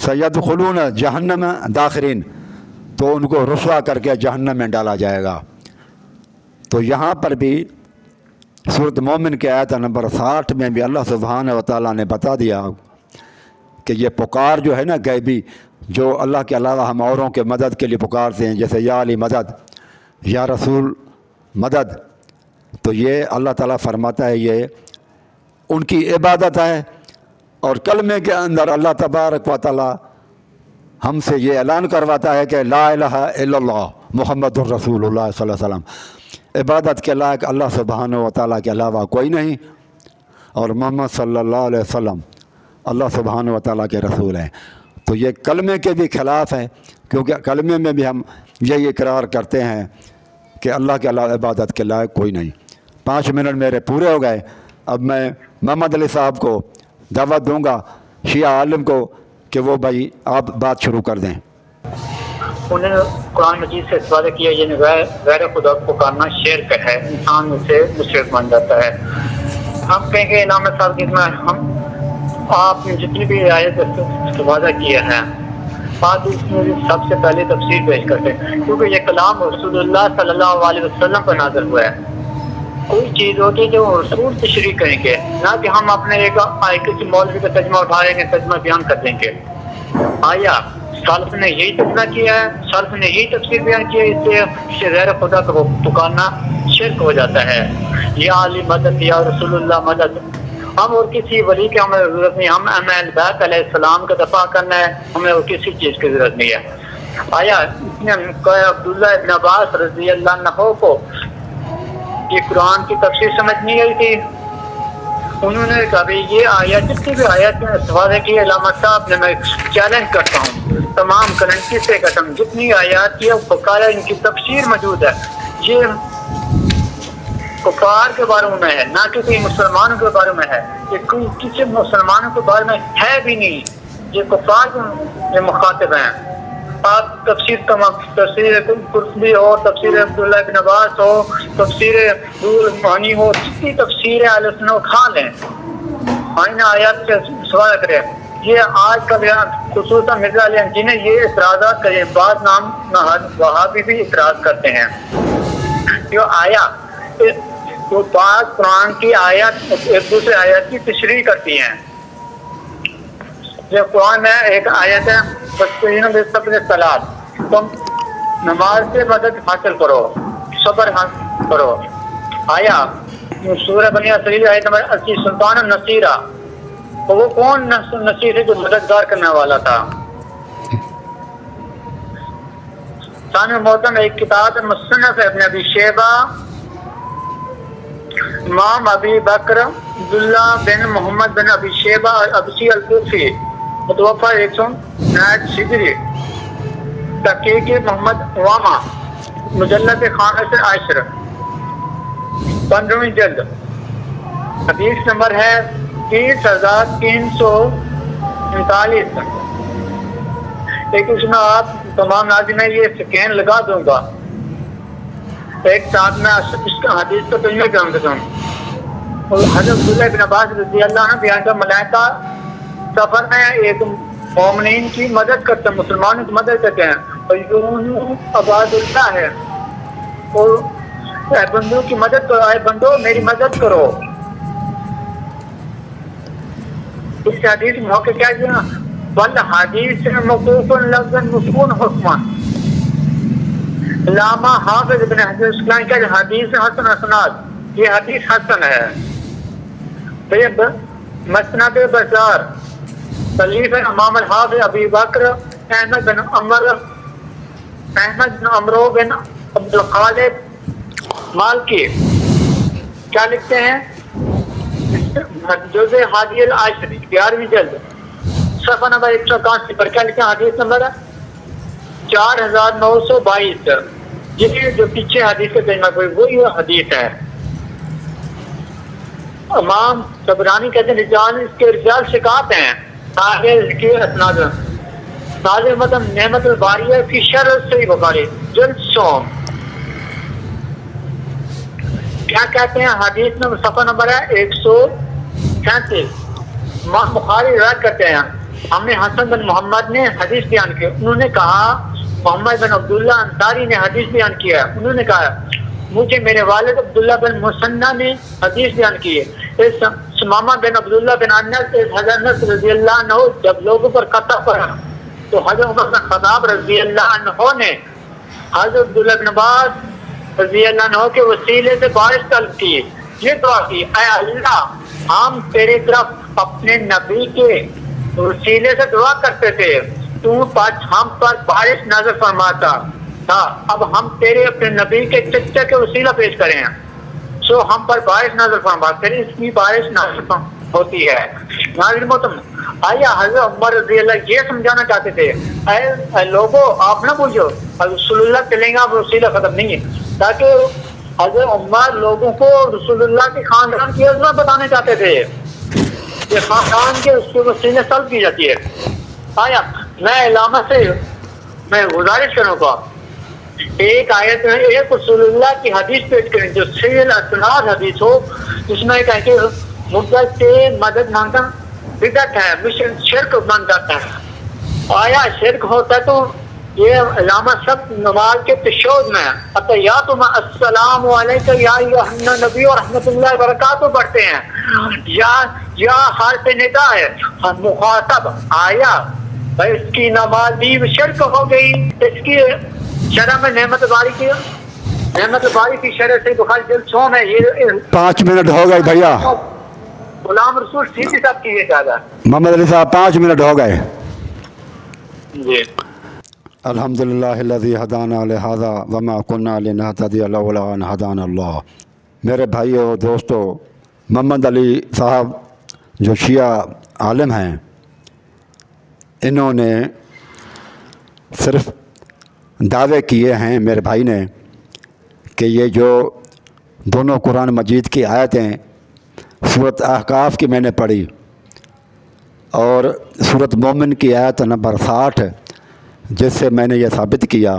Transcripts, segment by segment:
سیدخلون جہنم داخرین، تو ان کو رسوا کر کے جہنم میں ڈالا جائے گا۔ تو یہاں پر بھی سورۃ مومن کے آیت نمبر 60 میں بھی اللہ سبحانہ و تعالیٰ نے بتا دیا کہ یہ پکار جو ہے نا غیبی، جو اللہ کے علاوہ ہم اوروں کے مدد کے لیے پکارتے ہیں، جیسے یا علی مدد، یا رسول مدد، تو یہ اللہ تعالیٰ فرماتا ہے یہ ان کی عبادت ہے۔ اور کلمے کے اندر اللہ تبارک و تعالیٰ ہم سے یہ اعلان کرواتا ہے کہ لا الہ الا اللہ محمد الرسول اللہ صلی اللہ علیہ وسلم، عبادت کے لائق اللہ سبحانہ و تعالیٰ کے علاوہ کوئی نہیں، اور محمد صلی اللہ علیہ وسلم اللہ سبحانہ و تعالیٰ کے رسول ہیں۔ تو یہ کلمے کے بھی خلاف ہے، کیونکہ کلمے میں بھی ہم یہی اقرار کرتے ہیں کہ اللہ کے علاوہ عبادت کے لائق کوئی نہیں۔ 5 منٹ میرے پورے ہو گئے، اب میں محمد علی صاحب کو دعوت دوں گا، شیعہ عالم کو، کہ وہ بھائی آپ بات شروع کر دیں۔ انہوں نے قرآن مجید سے استفادہ کیا، یہ غیر خدا کو پکارنا شرک ہے، انسان اس سے مشرک بن جاتا ہے۔ ہم کہیں گے علامہ صاحب کی آپ نے جتنی بھی آیت استفادہ کیا ہے، آپ اس میں سب سے پہلے تفسیر پیش کرتے ہیں، کیونکہ یہ کلام رسول اللہ صلی اللہ علیہ وسلم پر نازل ہوا ہے۔ کوئی چیز ہوتی ہے جو رسول تشریح کریں گے، نہ کہ ہم اپنے کسی مولوی کا ترجمہ اٹھائیں گے، ترجمہ بیان کر دیں گے۔ آیا سلف نے یہی ترجمہ کیا ہے، سلف نے یہی تفسیر بیان کیا ہے، اس سے غیر خدا کو پکارنا شرک ہو جاتا ہے۔ یا علی مدد، یا رسول اللہ مدد، ہم اور کسی ولی کی ہمیں ضرورت نہیں، ہم اہل بیت علیہ السلام کا دفاع کرنا ہے، ہمیں اور کسی چیز کی ضرورت نہیں ہے۔ آیا اس نے عبداللہ ابن عباس رضی اللہ عنہ کو یہ قرآن کی تفسیر سمجھ نہیں آئی تھی، انہوں نے کہا بھی یہ آیت، جتنی بھی آیت میں استفادہ کی علامہ صاحب نے، میں چیلنج کرتا ہوں تمام کرنسی سے قسم، جتنی آیات کی بقایا ان کی تفسیر موجود ہے، یہ کفار کے بارے میں ہے، نہ کہ کوئی مسلمانوں کے بارے میں ہے، یہ کسی مسلمانوں کے بارے میں ہے بھی نہیں، یہ کفار کے مخاطب ہیں۔ آپ تفسیر قرطبی ہو، تفسیر عبداللہ بن عباس ہو، تفسیر روح المعانی ہو، جتنی تفسیر اہل سنت کھا لیں، آئینہ آیات سے سوال کریں۔ یہ آج کل خصوصاً مرزا علی جنہیں یہ اعتراضات کریں، بعض نام وہابی بھی اعتراض کرتے ہیں، جو آیا وہ بعض قرآن کی آیات ایک دوسرے آیات کی تشریح کرتی ہیں۔ جو قرآن میں ایک آیت ہے تم نماز سے مدد حاصل کرو، صبر حاصل کرو۔ آیا سورہ بنی اسرائیل آیت نمبر 80 سلطان النصیرہ، تو وہ کون نصیر ہے جو مددگار کرنے والا تھا؟ ثانوی محترم ایک کتاب مصنف ابن ابی شیبہ، امام ابی بکر عبداللہ بن محمد بن ابی شیبہ ابسی الکوفی، متوفہ 159 ہجری، تحقیق محمد عوامہ، مجلد خامس عشر، 15ویں جلد، حدیث نمبر ہے 30,339۔ ایک اس میں آپ تمام ناظرین میں یہ سکین لگا دوں گا، ایک ساتھ میں اس کا حدیث کا ترجمہ کروں گا۔ اور حضرت عبداللہ بن عباس رضی اللہ عنہ بیان کا ملائکہ سفر میں ایک مومنین کی مدد کرتے ہیں، مسلمانوں کی مدد کرتے ہیں، اور یوں عباد اللہ ہے، اور اے بندوں کی مدد کرو، اے بندو میری مدد کرو۔ اس حدیث موقع کیا کیا؟ بل حدیث موقوف لفظ مسکون حکمان، علامہ حافظ ابن حجر اسقلانی کا حدیث حسن اسناد، یہ حدیث حسن ہے۔ مسند بازار تالیف امام الحافظ ابی بکر احمد بن عمرو بن عبد الخالق مالکی، کیا لکھتے ہیں؟ جزء حادی العشر، 11ویں جلد، صفحہ نمبر 181 پر کیا لکھتے ہیں؟ حدیث نمبر 4922، یہ جو پیچھے حدیث کا ترجمہ کوئی وہی حدیث ہے۔ امام طبرانی کہتے ہیں رجال اس کے رجال ثقات ہیں، آگے اس کے اسناد ناظر مطلب نعمت الباریہ کی شرح صحیح بخاری جلد 100، کیا کہتے ہیں؟ حدیث نمبر صفحہ نمبر ہے 137، امام بخاری روایت کرتے ہیں ہمیں حسن بن محمد نے حدیث بیان کی، انہوں نے کہا محمد بن عبداللہ انصاری نے حدیث بیان کیا، انہوں نے کہا مجھے میرے والد عبداللہ بن مسنہ نے حدیث بیان کی ہے، سمامہ بن عبداللہ بن انس حضرت انس رضی اللہ عنہ جب لوگوں پر قطع پڑا تو حضرت عمر بن خطاب رضی اللہ عنہ نے حضرت عبداللہ بن عباس رضی اللہ عنہ کے وسیلے سے بارش طلب کی، یہ دعا کی اے اللہ ہم تیرے طرف اپنے نبی کے وسیلے سے دعا کرتے تھے، تو ہم پر بارش نازل فرماتا تھا، اب ہم تیرے اپنے نبی کے چچا کے وسیلہ پیش کریں سو ہم پر بارش نازل فرما، پھر اس کی بارش نازل ہوتی ہے۔ ناظرین محترم، آیا حضرت عمر رضی اللہ یہ سمجھانا چاہتے تھے اے لوگوں آپ نہ بوجھو رسول اللہ چلیں گا وسیلہ ختم نہیں ہے، تاکہ حضرت عمر لوگوں کو رسول اللہ کے خاندان کی عظمت بتانے چاہتے تھے، یہ خاندان کے اس کے وسیلے طلب کی جاتی ہے۔ آیا میں علامہ سے میں گزارش کروں گا ایک آیت میں ایک رسول اللہ کی حدیث پیش کریں جو صحیح الاسناد حدیث ہو، جس میں کہیں کہ مدت سے مدد مانگنا بدعت ہے، مشرک شرک بن جاتا ہے۔ آیا شرک ہوتا ہے تو یہ علامہ سب نماز کے تشہد میں اتحیات میں السلام علیکم یا ایھا النبی و رحمۃ اللہ وبرکاتہ پڑھتے ہیں، یا حرف ندا ہے مخاطب، آیا بھائی اس کی نماز بھی شرک ہو گئی، اس کی شرح میں نعمت باری کی شرح سے بخاری جلد 100 میں یہ 5 منٹ ہو گئے بھیا، غلام رسول سیدھی صاحب کی یہ زیادہ محمد علی صاحب 5 منٹ ہو گئے۔ جی الحمدللہ الذی ہدانا لہذا وما کنا لنہتدی لولا ان ہدانا اللہ۔ میرے بھائیو دوستو، محمد علی صاحب جو شیعہ عالم ہیں، انہوں نے صرف دعوے کیے ہیں میرے بھائی نے کہ یہ جو دونوں قرآن مجید کی آیتیں سورۃ احقاف کی میں نے پڑھی اور سورۃ مومن کی آیت نمبر 60 جس سے میں نے یہ ثابت کیا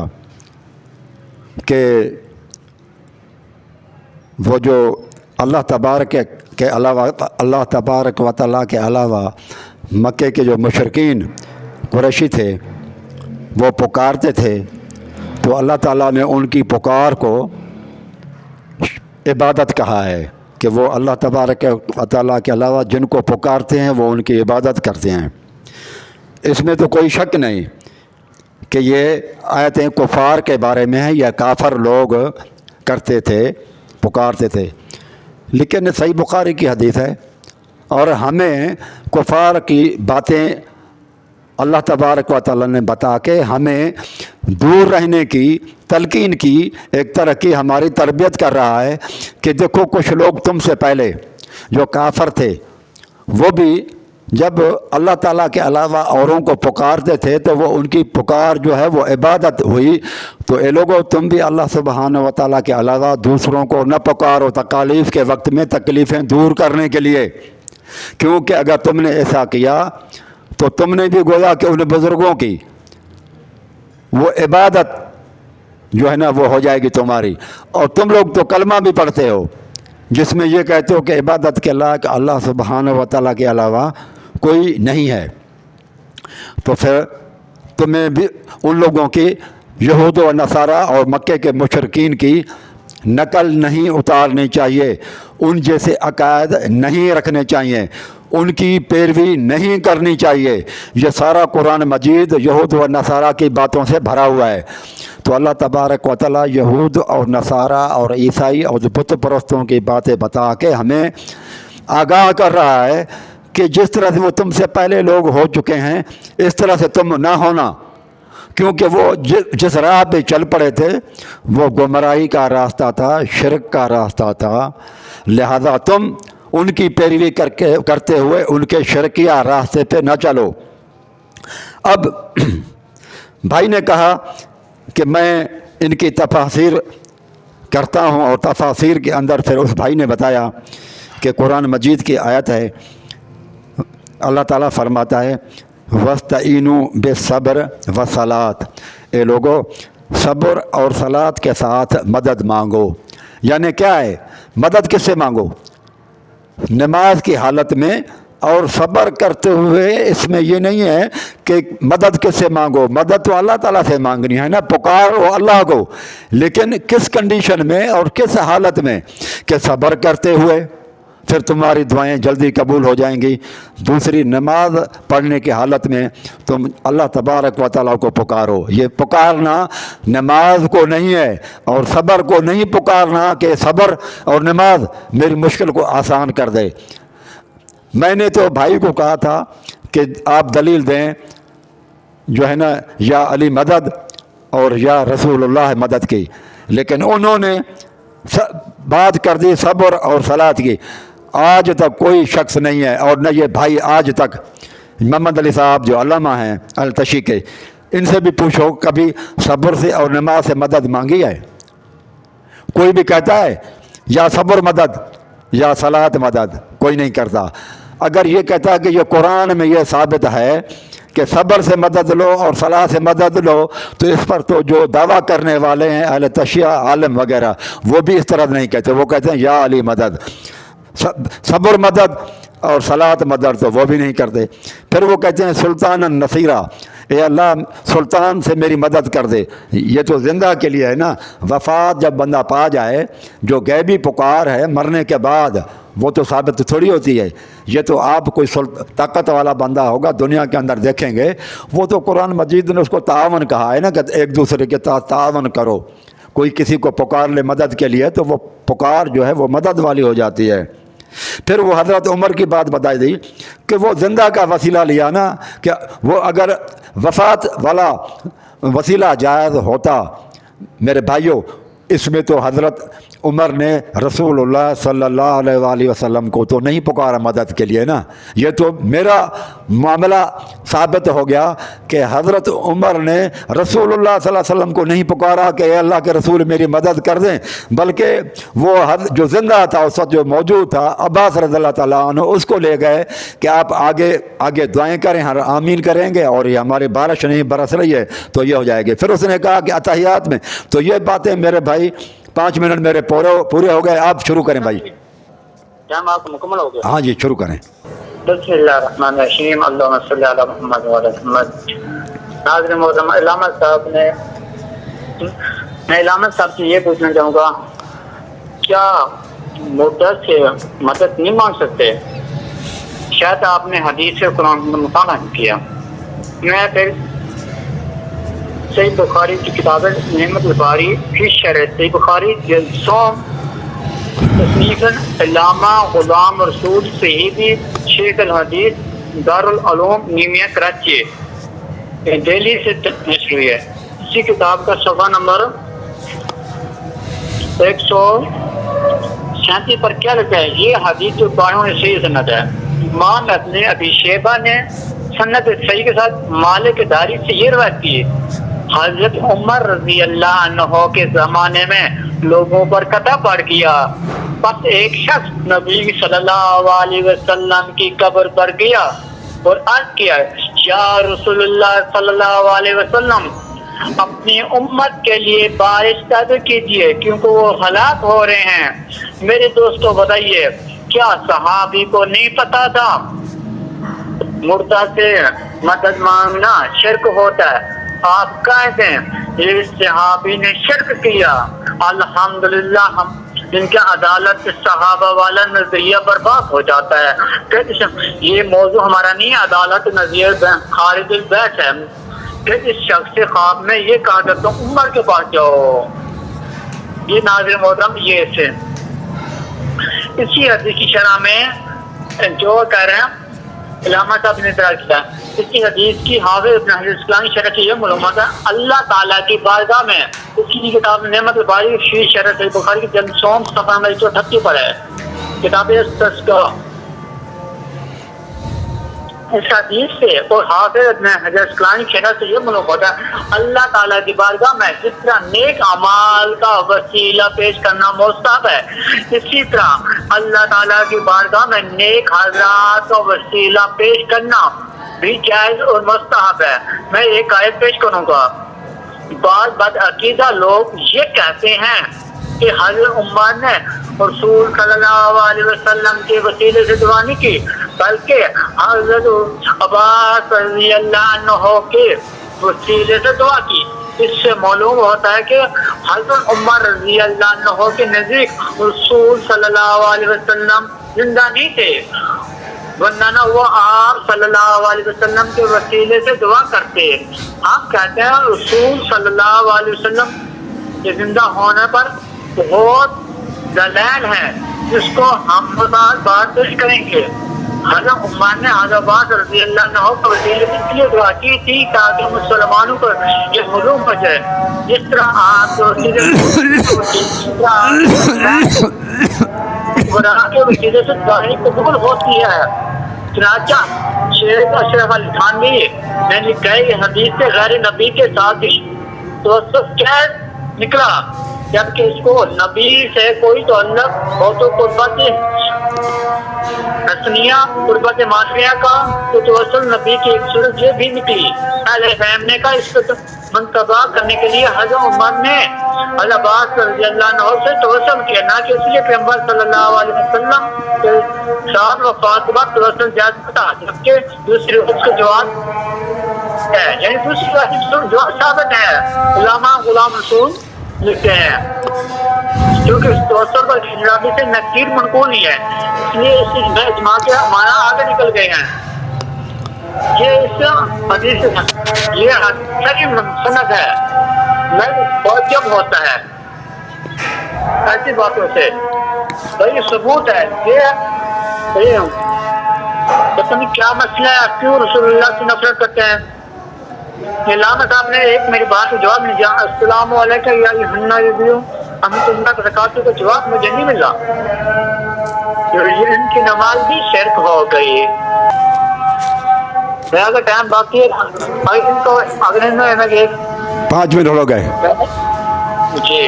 کہ وہ جو اللہ تبارک کے علاوہ اللہ تبارک و تعالیٰ کے علاوہ مکے کے جو مشرکین قریشی تھے وہ پکارتے تھے، تو اللہ تعالیٰ نے ان کی پکار کو عبادت کہا ہے کہ وہ اللہ تبارک و تعالیٰ کے علاوہ جن کو پکارتے ہیں وہ ان کی عبادت کرتے ہیں۔ اس میں تو کوئی شک نہیں کہ یہ آیتیں کفار کے بارے میں ہیں، یا کافر لوگ کرتے تھے، پکارتے تھے، لیکن صحیح بخاری کی حدیث ہے اور ہمیں کفار کی باتیں اللہ تبارک و تعالیٰ نے بتا کے ہمیں دور رہنے کی تلقین کی، ایک طرح کی ہماری تربیت کر رہا ہے کہ دیکھو کچھ لوگ تم سے پہلے جو کافر تھے وہ بھی جب اللہ تعالیٰ کے علاوہ اوروں کو پکارتے تھے تو وہ ان کی پکار جو ہے وہ عبادت ہوئی، تو اے لوگو تم بھی اللہ سبحانہ و تعالیٰ کے علاوہ دوسروں کو نہ پکارو تکالیف کے وقت میں تکلیفیں دور کرنے کے لیے، کیونکہ اگر تم نے ایسا کیا تو تم نے بھی گویا کہ ان بزرگوں کی وہ عبادت جو ہے نا وہ ہو جائے گی تمہاری، اور تم لوگ تو کلمہ بھی پڑھتے ہو جس میں یہ کہتے ہو کہ عبادت کے لائق اللہ سبحانہ و تعالیٰ کے علاوہ کوئی نہیں ہے، تو پھر تمہیں بھی ان لوگوں کی یہود و نصارہ اور مکے کے مشرکین کی نقل نہیں اتارنی چاہیے، ان جیسے عقائد نہیں رکھنے چاہیے، ان کی پیروی نہیں کرنی چاہیے۔ یہ سارا قرآن مجید یہود و نصارہ کی باتوں سے بھرا ہوا ہے، تو اللہ تبارک و تعالیٰ یہود اور نصارہ اور عیسائی اور بت پرستوں کی باتیں بتا کے ہمیں آگاہ کر رہا ہے کہ جس طرح سے وہ تم سے پہلے لوگ ہو چکے ہیں اس طرح سے تم نہ ہونا، کیونکہ وہ جس راہ پہ چل پڑے تھے وہ گمراہی کا راستہ تھا، شرک کا راستہ تھا، لہذا تم ان کی پیروی کرتے ہوئے ان کے شرکیہ راستے پہ نہ چلو۔ اب بھائی نے کہا کہ میں ان کی تفاسیر کرتا ہوں، اور تفاسیر کے اندر پھر اس بھائی نے بتایا کہ قرآن مجید کی آیت ہے، اللہ تعالیٰ فرماتا ہے وَاسْتَعِینُوا بِالصَّبْرِ وَالصَّلَاةِ، اے لوگو صبر اور صلاۃ کے ساتھ مدد مانگو۔ یعنی کیا ہے؟ مدد کس سے مانگو؟ نماز کی حالت میں اور صبر کرتے ہوئے اس میں یہ نہیں ہے کہ مدد کس سے مانگو، مدد تو اللہ تعالیٰ سے مانگنی ہے نا، پکارو اللہ کو، لیکن کس کنڈیشن میں اور کس حالت میں، کہ صبر کرتے ہوئے پھر تمہاری دعائیں جلدی قبول ہو جائیں گی۔ دوسری، نماز پڑھنے کی حالت میں تم اللہ تبارک و تعالیٰ کو پکارو۔ یہ پکارنا نماز کو نہیں ہے اور صبر کو نہیں پکارنا کہ صبر اور نماز میری مشکل کو آسان کر دے۔ میں نے تو بھائی کو کہا تھا کہ آپ دلیل دیں جو ہے نا یا علی مدد اور یا رسول اللہ مدد کی، لیکن انہوں نے بات کر دی صبر اور صلاۃ کی۔ آج تک کوئی شخص نہیں ہے، اور نہ یہ بھائی آج تک، محمد علی صاحب جو علامہ ہیں التشی کے، ان سے بھی پوچھو کبھی صبر سے اور نماز سے مدد مانگی ہے؟ کوئی بھی کہتا ہے یا صبر مدد یا صلاۃ مدد، کوئی نہیں کرتا۔ اگر یہ کہتا ہے کہ یہ قرآن میں یہ ثابت ہے کہ صبر سے مدد لو اور صلاح سے مدد لو، تو اس پر تو جو دعویٰ کرنے والے ہیں اہل تشیع عالم وغیرہ، وہ بھی اس طرح نہیں کہتے، وہ کہتے ہیں یا علی مدد۔ صبر مدد اور صلاۃ مدد تو وہ بھی نہیں کرتے۔ پھر وہ کہتے ہیں سلطان النصیرہ، اے اللہ سلطان سے میری مدد کر دے۔ یہ تو زندہ کے لیے ہے نا، وفات جب بندہ پا جائے، جو غیبی پکار ہے مرنے کے بعد، وہ تو ثابت تھوڑی ہوتی ہے۔ یہ تو آپ کوئی طاقت والا بندہ ہوگا دنیا کے اندر دیکھیں گے، وہ تو قرآن مجید نے اس کو تعاون کہا ہے نا کہ ایک دوسرے کے ساتھ تعاون کرو۔ کوئی کسی کو پکار لے مدد کے لیے تو وہ پکار جو ہے وہ مدد والی ہو جاتی ہے۔ پھر وہ حضرت عمر کی بات بتائی دی کہ وہ زندہ کا وسیلہ لیا نا، کہ وہ اگر وفات والا وسیلہ جائز ہوتا، میرے بھائیوں، اس میں تو حضرت عمر نے رسول اللہ صلی اللہ علیہ وآلہ وسلم کو تو نہیں پکارا مدد کے لیے نا۔ یہ تو میرا معاملہ ثابت ہو گیا کہ حضرت عمر نے رسول اللہ صلی اللہ علیہ وسلم کو نہیں پکارا کہ اے اللہ کے رسول میری مدد کر دیں، بلکہ وہ جو زندہ تھا اس وقت جو موجود تھا عباس رضی اللہ تعالیٰ عنہ، اس کو لے گئے کہ آپ آگے دعائیں کریں، ہر آمین کریں گے، اور یہ ہماری بارش نہیں برس رہی ہے تو یہ ہو جائے گی۔ پھر اس نے کہا کہ اتحیات میں تو یہ باتیں میرے بھائی 5 منٹ میرے پورے ہو گئے، آپ شروع کریں بھائی۔ ٹائم آپ کو مکمل ہو گیا؟ ہاں جی شروع کریں۔ بسم اللہ الرحمن الرحیم، اللہم صلی علی محمد وعلی محمد۔ ناظرین محترم، علامہ صاحب نے، میں علامہ صاحب سے یہ پوچھنا چاہوں گا، کیا مردہ سے مدد نہیں مانگ سکتے؟ شاید آپ نے حدیث سے قرآن میں مطالعہ کیا۔ میں پھر صحیح بخاری کی کتاب نعمت الباری فی شرح صحیح بخاری جلد 100 تصنیف علامہ غلام رسول صحیحی شیخ الحدیث دارالعلوم نیمیہ کراچی دہلی سے نشر ہوئی ہے۔ اسی کتاب کا صفحہ نمبر 137 پر کیا لکھا ہے؟ یہ حدیث جو بارہوں نے صحیح سند ہے۔ امام ابن ابی شیبہ نے سند صحیح کے ساتھ مالک داری سے یہ روایت کی، حضرت عمر رضی اللہ عنہ کے زمانے میں لوگوں پر قطع پڑ گیا، پس ایک شخص نبی صلی اللہ علیہ وسلم کی قبر پر گیا اور عرض کیا، یا رسول اللہ صلی اللہ علیہ وسلم، اپنی امت کے لیے بارش پیدا کیجیے کیونکہ وہ ہلاک ہو رہے ہیں۔ میرے دوستو بتائیے، کیا صحابی کو نہیں پتا تھا مردہ سے مدد مانگنا شرک ہوتا ہے؟ آپ کہتے ہیں یہ صحابی نے شرک کیا، الحمدللہ ہم جن کے عدالت صحابہ والا نظریہ برباد ہو جاتا ہے۔ یہ موضوع ہمارا نہیں ہے، عدالت نظریہ خالد البیت ہے کہ اس شخص سے خواب میں یہ کہا کرتا ہوں عمر کے پاس جاؤ۔ یہ ناظر محترم، یہ سے اسی حدیث کی شرح میں جو کہہ رہے ہیں علامہ صاحب نے اعتراض کیا، اسی حدیث کی حافظ ابن حجر الاسقلانی شرح کی یہ معلومات ہے، اللہ تعالیٰ کی بارگاہ میں اس کی کتاب نعمت الباری فی شرح صحیح بخاری کی جلد 100 صفحہ نمبر 138 پر ہے، کتاب تذکرہ۔ اس حدیث سے اور حافظ ابن حجر الاسقلانی شرح سے یہ معلومات ہے، اللہ تعالیٰ کی بارگاہ میں جس طرح نیک اعمال کا وسیلہ پیش کرنا مستحب ہے، اسی طرح اللہ تعالیٰ کی بارگاہ میں نیک حضرات کا وسیلہ پیش کرنا بھی جائز اور مستحب ہے۔ میں ایک آیت پیش کروں گا۔ بعض بدعقیدہ لوگ یہ کہتے ہیں کہ حضرت عمر نے رسول صلی اللہ علیہ وسلم کے وسیلے سے دعا نہیں کی، بلکہ حضرت عباس رضی اللہ عنہ کے وسیلے سے دعا کی۔ اس سے معلوم ہوتا ہے کہ حضرت عمر رضی اللہ عنہ کے نزدیک رسول صلی اللہ علیہ وسلم زندہ نہیں تھے، ورنہ وہ آپ صلی اللہ علیہ وسلم کے وسیلے سے دعا کرتے۔ آپ کہتے ہیں رسول صلی اللہ علیہ وسلم کے زندہ ہونے پر بہت دلائل ہیں جس کو ہم بات پیش کریں گے۔ حضرت عمر نے حضرت عباس رضی اللہ عنہ کا وسیلے سے اس لیے دعا کی تھی تاکہ مسلمانوں کو یہ معلوم ہو جائے جس طرح آپ کے وسیلے سے دعائیں قبول ہوتی ہے۔ چنانچہ شیخ اشرف علی تھانوی نے لکھا ہے کہ حدیث سے غیر نبی کے ساتھ توسط کیا نکلا، جبکہ اس کو نبی سے کوئی تعلق ہو تو قربت حسنیہ قربت مانویہ کا تو توسل نبی کی ایک صورت یہ بھی نکلی۔ اہل فہم نے کہا اس کو منتبہ کرنے کے لیے حضرت عمر نے حضرت عباس رضی اللہ عنہ سے توسل کیا، نہ کہ اس لیے پیغمبر صلی اللہ علیہ وسلم کے ساتھ وفات کے بعد توسل جائز تھا، جبکہ دوسری اس کا جواب ہے، یعنی دوسری جواب ثابت ہے۔ علامہ غلام رسول لکھتے ہیں کیونکہ اس توسل پر اجنبی سے نکیر منقول نہیں ہے، اس لیے اس میں اجماع کے معنی آگے نکل گئے ہیں۔ یہ اس حدیث یہ صحیح سند ہے، بہت جب ہوتا ہے ایسی باتوں سے صحیح ثبوت ہے۔ یہ پتہ نہیں کیا مسئلہ ہے، کیوں رسول اللہ سے نفرت کرتے ہیں۔ علامہ صاحب نے ایک میری بات کا جواب نہیں دیا، السلام علیکم یا یوحنا نبیو ہمیں تمہارا برکاتہ کا جواب مجھے نہیں ملا۔ ان کی نماز بھی شرک ہو گئی۔ میرا ٹائم باقی ہے، ان کو اگلے میں 5 منٹ ہو گئے۔ جی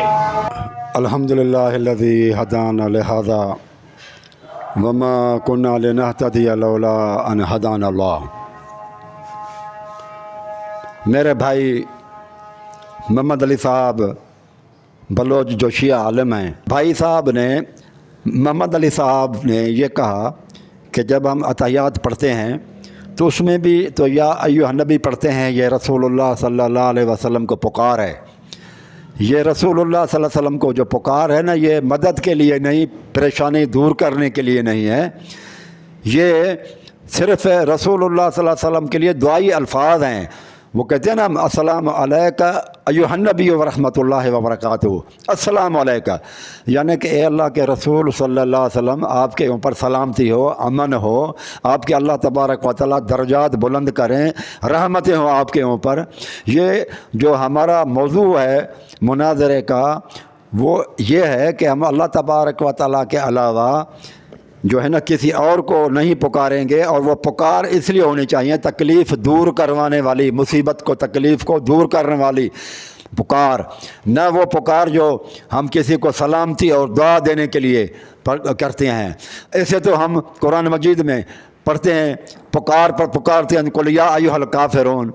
الحمدللہ الذی ہدانا لہذا وما كنا لنهتدي لولا ان هدانا اللہ۔ میرے بھائی محمد علی صاحب بلوچ جو شیعہ عالم ہیں، بھائی صاحب نے محمد علی صاحب نے یہ کہا کہ جب ہم اتحیات پڑھتے ہیں تو اس میں بھی تو یا ایھا نبی پڑھتے ہیں، یہ رسول اللہ صلی اللہ علیہ وسلم کو پکار ہے۔ یہ رسول اللہ صلی اللہ علیہ وسلم کو جو پکار ہے نا، یہ مدد کے لیے نہیں، پریشانی دور کرنے کے لیے نہیں ہے، یہ صرف رسول اللہ صلی اللہ علیہ وسلم کے لیے دعائی الفاظ ہیں۔ وہ کہتے ہیں نا السلام علیکہ ایھا النبی ورحمۃ اللہ وبرکاتہ، السلام علیکہ، یعنی کہ اے اللہ کے رسول صلی اللہ علیہ وسلم آپ کے اوپر سلامتی ہو، امن ہو، آپ کے اللہ تبارک و تعالیٰ درجات بلند کریں، رحمتیں ہوں آپ کے اوپر۔ یہ جو ہمارا موضوع ہے مناظرے کا وہ یہ ہے کہ ہم اللہ تبارک و تعالیٰ کے علاوہ جو ہے نا کسی اور کو نہیں پکاریں گے، اور وہ پکار اس لیے ہونی چاہیے تکلیف دور کروانے والی، مصیبت کو تکلیف کو دور کرنے والی پکار، نہ وہ پکار جو ہم کسی کو سلامتی اور دعا دینے کے لیے کرتے ہیں۔ ایسے تو ہم قرآن مجید میں پڑھتے ہیں، پکار پر پکارتے ہیں قل یا ایھا الکافرون،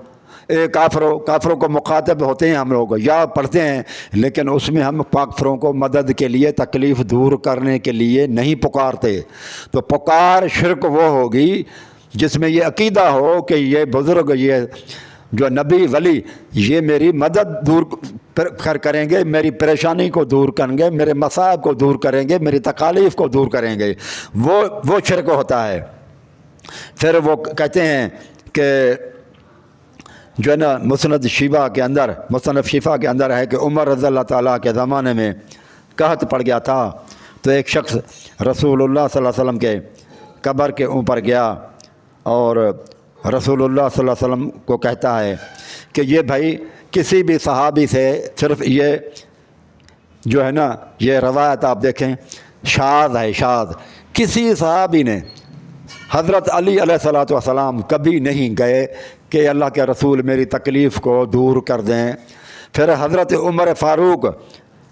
اے کافروں کو مخاطب ہوتے ہیں ہم لوگ، یا پڑھتے ہیں، لیکن اس میں ہم کافروں کو مدد کے لیے تکلیف دور کرنے کے لیے نہیں پکارتے۔ تو پکار شرک وہ ہوگی جس میں یہ عقیدہ ہو کہ یہ بزرگ، یہ جو نبی ولی، یہ میری مدد دور کریں گے، میری پریشانی کو دور کریں گے، میرے مصائب کو دور کریں گے، میری تکالیف کو دور کریں گے، وہ شرک ہوتا ہے۔ پھر وہ کہتے ہیں کہ جو ہے نا مصنف شفا کے اندر ہے کہ عمر رضی اللہ تعالیٰ کے زمانے میں قحط پڑ گیا تھا، تو ایک شخص رسول اللہ صلی اللہ علیہ وسلم کے قبر کے اوپر گیا اور رسول اللہ صلی اللہ علیہ وسلم کو کہتا ہے کہ یہ بھائی کسی بھی صحابی سے، صرف یہ جو ہے نا یہ روایت آپ دیکھیں شاذ ہے، شاذ، کسی صحابی نے حضرت علی علیہ الصلوۃ والسلام کبھی نہیں گئے کہ اللہ کے رسول میری تکلیف کو دور کر دیں۔ پھر حضرت عمر فاروق،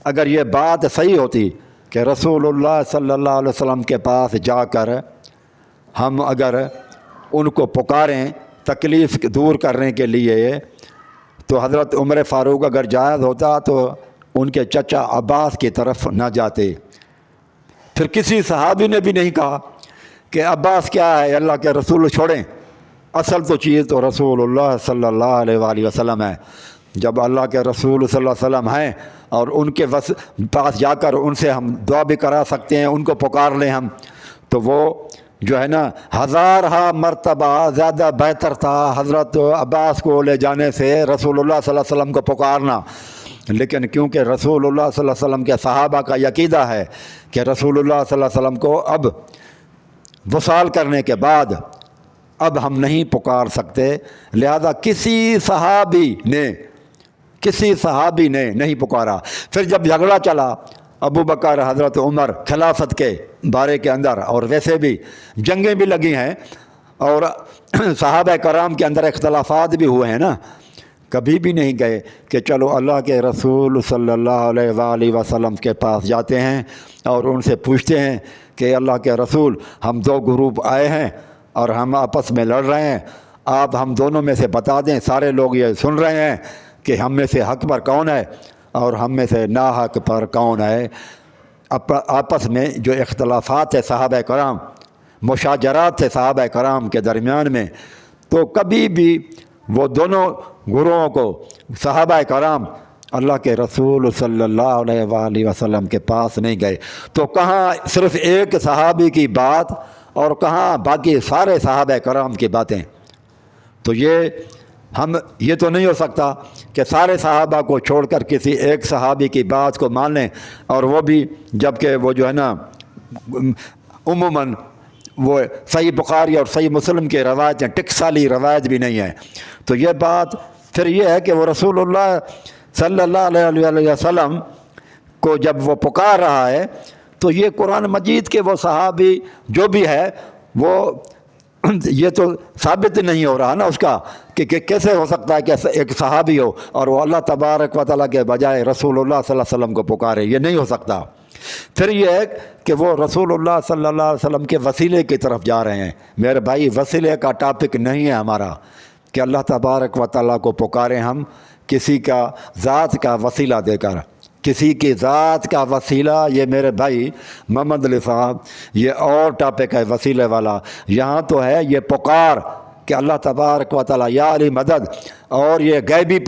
اگر یہ بات صحیح ہوتی کہ رسول اللہ صلی اللہ علیہ وسلم کے پاس جا کر ہم اگر ان کو پکاریں تکلیف دور کرنے کے لیے، تو حضرت عمر فاروق اگر جائز ہوتا تو ان کے چچا عباس کی طرف نہ جاتے۔ پھر کسی صحابی نے بھی نہیں کہا کہ عباس کیا ہے، اللہ کے رسول چھوڑیں، اصل تو چیز تو رسول اللہ صلی اللہ علیہ وآلہ وسلم ہے۔ جب اللہ کے رسول صلی اللہ علیہ وسلم ہیں اور ان کے پاس جا کر ان سے ہم دعا بھی کرا سکتے ہیں، ان کو پکار لیں ہم، تو وہ جو ہے نا ہزارہ مرتبہ زیادہ بہتر تھا حضرت عباس کو لے جانے سے رسول اللہ صلی اللہ علیہ وسلم کو پکارنا۔ لیکن کیونکہ رسول اللہ صلی اللہ علیہ وسلم کے صحابہ کا عقیدہ ہے کہ رسول اللہ صلی اللہ علیہ وسلم کو اب وصال کرنے کے بعد اب ہم نہیں پکار سکتے، لہذا کسی صحابی نے نہیں پکارا۔ پھر جب جھگڑا چلا ابو بکر حضرت عمر خلافت کے بارے کے اندر، اور ویسے بھی جنگیں بھی لگی ہیں اور صحابہ کرام کے اندر اختلافات بھی ہوئے ہیں نا، کبھی بھی نہیں گئے کہ چلو اللہ کے رسول صلی اللہ علیہ وآلہ وسلم کے پاس جاتے ہیں اور ان سے پوچھتے ہیں کہ اللہ کے رسول ہم دو گروپ آئے ہیں اور ہم آپس میں لڑ رہے ہیں، آپ ہم دونوں میں سے بتا دیں، سارے لوگ یہ سن رہے ہیں کہ ہم میں سے حق پر کون ہے اور ہم میں سے ناحق پر کون ہے۔ آپس میں جو اختلافات ہے صحابہ کرام، مشاجرات تھے صحابہ کرام کے درمیان میں، تو کبھی بھی وہ دونوں گروہوں کو صحابہ کرام اللہ کے رسول صلی اللہ علیہ وآلہ وسلم کے پاس نہیں گئے۔ تو کہاں صرف ایک صحابی کی بات اور کہاں باقی سارے صحابہ کرام کی باتیں؟ تو یہ تو نہیں ہو سکتا کہ سارے صحابہ کو چھوڑ کر کسی ایک صحابی کی بات کو مان لیں، اور وہ بھی جب کہ وہ جو ہے نا عموماً وہ صحیح بخاری اور صحیح مسلم کے روایت ہیں، ٹکسالی روایت بھی نہیں ہے۔ تو یہ بات پھر یہ ہے کہ وہ رسول اللہ صلی اللہ علیہ وسلم کو جب وہ پکار رہا ہے تو یہ قرآن مجید کے وہ صحابی جو بھی ہے وہ یہ تو ثابت نہیں ہو رہا نا اس کا کہ کیسے ہو سکتا ہے کہ ایک صحابی ہو اور وہ اللہ تبارک و تعالیٰ کے بجائے رسول اللہ صلی اللہ علیہ وسلم کو پکارے، یہ نہیں ہو سکتا۔ پھر یہ ہے کہ وہ رسول اللہ صلی اللہ علیہ وسلم کے وسیلے کی طرف جا رہے ہیں۔ میرے بھائی وسیلے کا ٹاپک نہیں ہے ہمارا کہ اللہ تبارک و تعالیٰ کو پکاریں ہم کسی کا ذات کا وسیلہ دے کر، کسی کی ذات کا وسیلہ، یہ میرے بھائی محمد علی صاحب یہ اور ٹاپک ہے وسیلے والا۔ یہاں تو ہے یہ پکار کہ اللہ تبارک و تعالیٰ یا علی مدد، اور یہ غیبی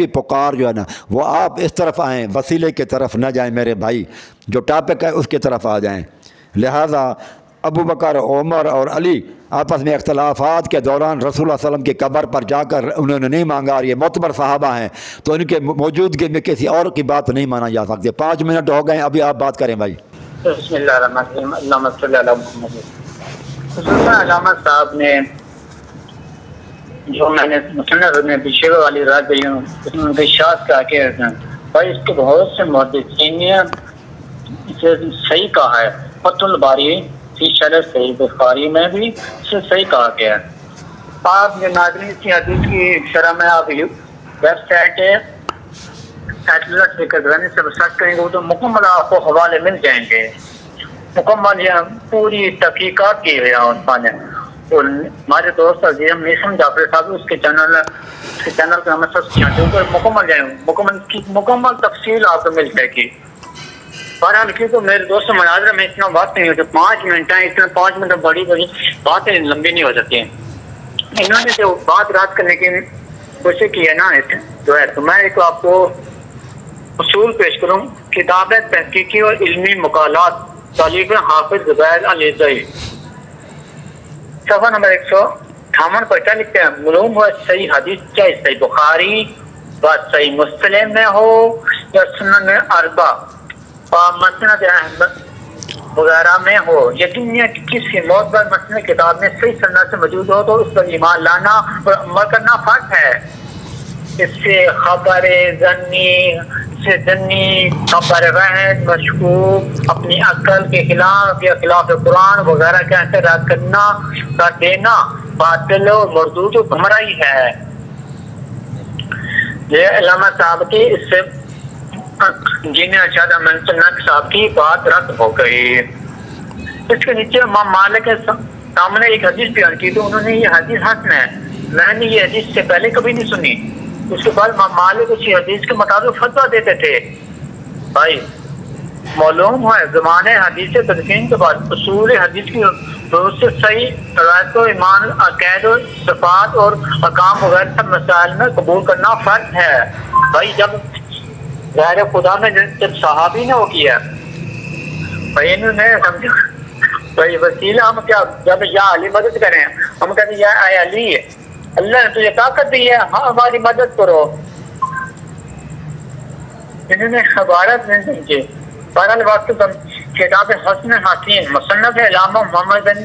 پکار جو ہے نا وہ آپ اس طرف آئیں، وسیلے کی طرف نہ جائیں میرے بھائی، جو ٹاپک ہے اس کی طرف آ جائیں۔ لہٰذا ابو بکر، عمر اور علی آپس میں اختلافات کے دوران رسول اللہ صلی اللہ علیہ وسلم کی قبر پر جا کر انہوں نے نہیں مانگا، اور یہ معتبر صحابہ ہیں تو ان کے موجودگی میں کسی اور کی بات نہیں مانا جا سکتی۔ 5 منٹ ہو گئے، ابھی آپ بات کریں بھائی۔ بسم اللہ الرحمن الرحیم، اللہم صلی علی محمد۔ حضرت علامہ صاحب نے جو میں نے مصنف میں بشیر والی رات دی ہوں اس میں ارشاد کہا کہ بھائی اس کے بہت سے محدثین نے اسے صحیح کہا ہے، فتح الباری فی شرح صحیح بخاری میں بھی اسے صحیح کہا گیا ہے۔ آپ نے ناظرین اسی حدیث کی شرح میں آپ ویب سائٹ ہے سیٹلائٹ ذکر سے سرچ کریں گے تو مکمل آپ کو حوالے مل جائیں گے، مکمل یہ پوری تحقیقات کی ہوئی ہیں۔ اور ہمارے دوست عزیز نیسم جعفر صاحب اس کے چینل پہ ہمیں سب مکمل تفصیل آپ کو مل جائے گی۔ بہرحال کیونکہ میرے دوست مناظرہ میں اتنا بات نہیں ہوتی، 5 منٹ ہیں، اتنا 5 منٹ بڑی باتیں لمبی نہیں ہو سکتی ہیں۔ انہوں نے جو بات رات کرنے کی کوشش کی ہے نا جو ہے، تو میں ایک آپ کو اصول پیش کروں۔ کتاب تحقیقی اور علمی مقالات، تالیف حافظ زبیر علیزئی، صفحہ نمبر 158 پر کیا لکھتے ہیں؟ معلوم ہوا صحیح حدیث چاہے صحیح بخاری و صحیح مسلم میں ہو یا سنن اربع و مسند احمد وغیرہ میں ہو، یقین ہے کہ کسی معتبر مسند کتاب میں صحیح سند سے موجود ہو تو اس پر ایمان لانا اور عمل کرنا فرض ہے۔ اس سے خبر ضنی، خبر وحد، مشکوک، اپنی عقل کے خلاف یا خلاف قرآن وغیرہ کا اعتراض کر دینا باطل و مردود و گمراہی ہے۔ یہ علامہ صاحب کی اس سے جنہیں ارشاد احمد صاحب کی بات رد ہو گئی۔ اس کے نیچے امام مالک کے سامنے ایک حدیث بیان کی تو انہوں نے یہ حدیث حسن ہے، میں نے یہ حدیث سے پہلے کبھی نہیں سنی۔ اس کے بعد امام مالک اسی حدیث کے مطابق فتویٰ دیتے تھے۔ بھائی معلوم ہے زمانے حدیث تدفین کے بعد اصول حدیث کی تو اس سے صحیح روایت و ایمان، عقائد و صفات اور احکام وغیرہ سب مسائل میں قبول کرنا فرض ہے۔ بھائی جب غیر خدا میں جب صحابی نے وہ کیا بھائی انہوں نے سمجھا بھائی وسیلہ ہم کیا، جب یا علی مدد کریں ہم کہتے ہیں یا اے علی اللہ نے تجھے طاقت دی ہے، ہاں ہماری مدد کرو۔ انہوں نے عبارت نہیں سمجھی۔ بہرحال وقت کتاب حسن حسین مصنف علامہ محمد بن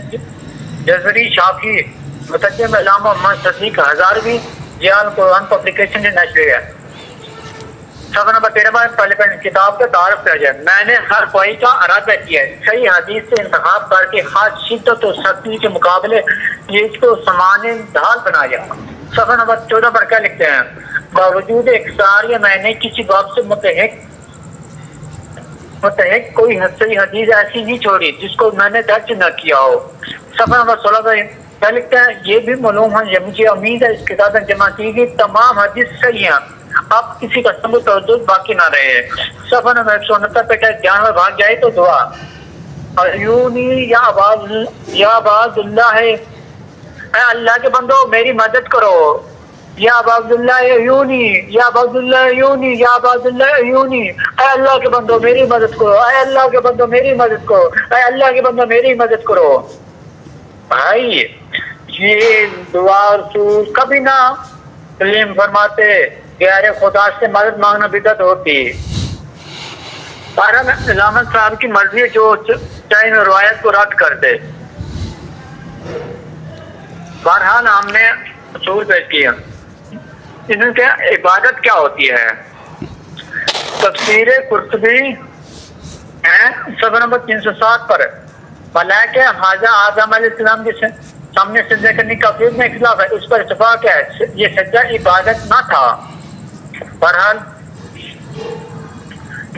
جزری شافی مترجم علامہ محمد صدیق ہزاروی جیال قرآن پبلیکیشن نے نشر ہے۔ صفحہ نمبر 13 میں پہلے کتاب کا تعارف کیا جائے۔ میں نے ہر کوئی کا ارادہ کیا ہے صحیح حدیث سے انتخاب کر کے خاص شدت و سختی کے مقابلے یہ اس کو سامان ڈھال بنایا۔ صفحہ نمبر 14 پر کیا لکھتے ہیں؟ باوجود اکثاریہ میں نے کسی باب سے متحق کوئی صحیح حدیث ایسی نہیں چھوڑی جس کو میں نے درج نہ کیا ہو۔ صفحہ نمبر 16 پر کیا لکھتے ہیں؟ یہ بھی معلوم ہے یہ مجھے امید ہے اس کتاب میں جمع کی گئی تمام حدیث صحیح ہیں، اب کسی قسم کو تردد باقی نہ رہے۔ صفحہ نمبر 169 پہ کیا جانور بھاگ جائے تو دعا ایونی یا عباد اللہ ہے، اے اللہ کے بندو میری مدد کرو، یا عباد اللہ ایونی، یا عباد اللہ ایونی، یا عباد اللہ ایونی، اے اللہ کے بندو میری مدد کرو، اے اللہ کے بندو میری مدد کرو، اے اللہ کے بندو میری مدد کرو۔ بھائی یہ دعا رسول کبھی نہ تعلیم فرماتے، غیر خدا سے مدد مانگنا بدعت ہوتی۔ علامہ صاحب کی مرضی جو چاہے روایت کو رد کر دے۔ بہرحال ہم نے اصول پیش کیا۔ انہوں نے عبادت کیا ہوتی ہے؟ تفسیر قرطبی صفحہ نمبر 307 پر ملائکہ حاضر آدم علیہ السلام کے سامنے سجدہ کرنے کا فیض میں اختلاف ہے، اس پر اتفاق ہے یہ سجدہ عبادت نہ تھا۔ بہرحال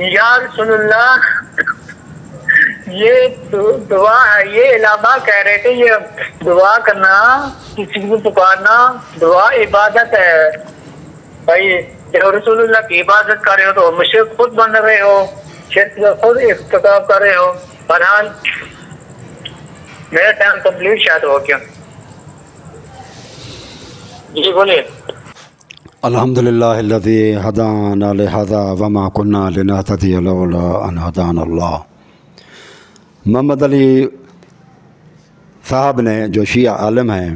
یا رسول اللہ یہ دعا ہے، یہ علماء کہہ رہے تھے یہ دعا کرنا، کسی کو پکارنا دعا عبادت ہے۔ بھائی جب رسول اللہ کی عبادت کر رہے ہو تو مشرک خود بن رہے ہو، شرک کا خود ارتکاب کر رہے ہو۔ بہرحال میرا ٹائم کمپلیٹ شاید ہو گیا۔ جی بولیے۔ الحمدللہ الذی ہدانا لہذا وما کنا لنہتدی لولا ان ہدانا اللہ۔ محمد علی صاحب نے جو شیعہ عالم ہیں،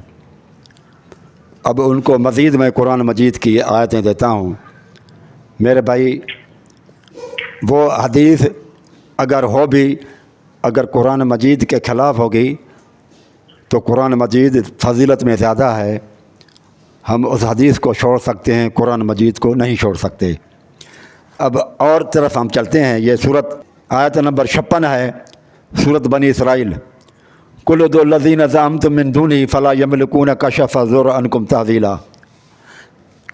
اب ان کو مزید میں قرآن مجید کی آیتیں دیتا ہوں۔ میرے بھائی وہ حدیث اگر ہو بھی اگر قرآن مجید کے خلاف ہوگی تو قرآن مجید فضیلت میں زیادہ ہے، ہم اس حدیث کو چھوڑ سکتے ہیں، قرآن مجید کو نہیں چھوڑ سکتے۔ اب اور طرف ہم چلتے ہیں۔ یہ سورت آیت نمبر 56 ہے، سورت بنی اسرائیل۔ کل ادعوا الذین زعمتم من دونہ فلا یملکون کشف الضر عنکم تحویلا،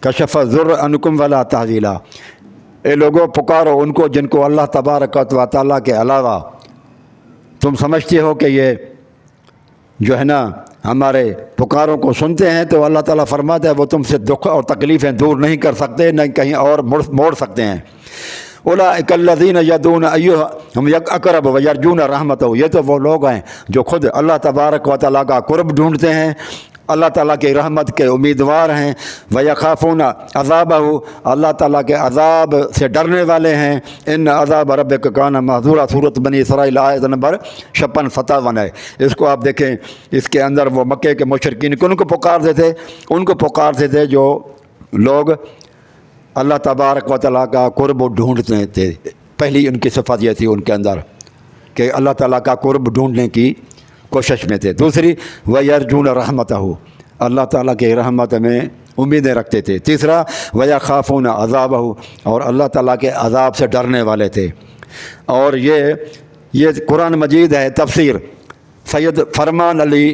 کشف الضر عنکم ولا تحویلا۔ اے لوگوں پکارو ان کو جن کو اللہ تبارک و تعالیٰ کے علاوہ تم سمجھتے ہو کہ یہ جو ہے نا ہمارے پکاروں کو سنتے ہیں، تو اللہ تعالیٰ فرماتا ہے وہ تم سے دکھ اور تکلیفیں دور نہیں کر سکتے، نہ کہیں اور موڑ سکتے ہیں۔ اولئک الذین یدعون ایہم اقرب ویرجون رحمتہ، یہ تو وہ لوگ ہیں جو خود اللہ تبارک و تعالیٰ کا قرب ڈھونڈتے ہیں، اللہ تعالیٰ کی رحمت کے امیدوار ہیں، ویخافون عذابہ، اللہ تعالیٰ کے عذاب سے ڈرنے والے ہیں۔ ان عذاب ربک کان محذورا، سورۃ بنی اسرائیل آیت نمبر 56-57 ہے۔ اس کو آپ دیکھیں، اس کے اندر وہ مکے کے مشرکین کن کو پکارتے تھے؟ ان کو پکارتے تھے جو لوگ اللہ تبارک و تعالیٰ کا قرب ڈھونڈتے تھے۔ پہلی ان کی صفت یہ تھی ان کے اندر کہ اللہ تعالیٰ کا قرب ڈھونڈنے کی کوشش میں تھے۔ دوسری وَيَرْجُونَ رَحْمَتَهُ، اللہ تعالیٰ کے رحمت میں امیدیں رکھتے تھے۔ تیسرا وَيَخَافُونَ عَذَابَهُ، اور اللہ تعالیٰ کے عذاب سے ڈرنے والے تھے۔ اور یہ قرآن مجید ہے، تفسیر سید فرمان علی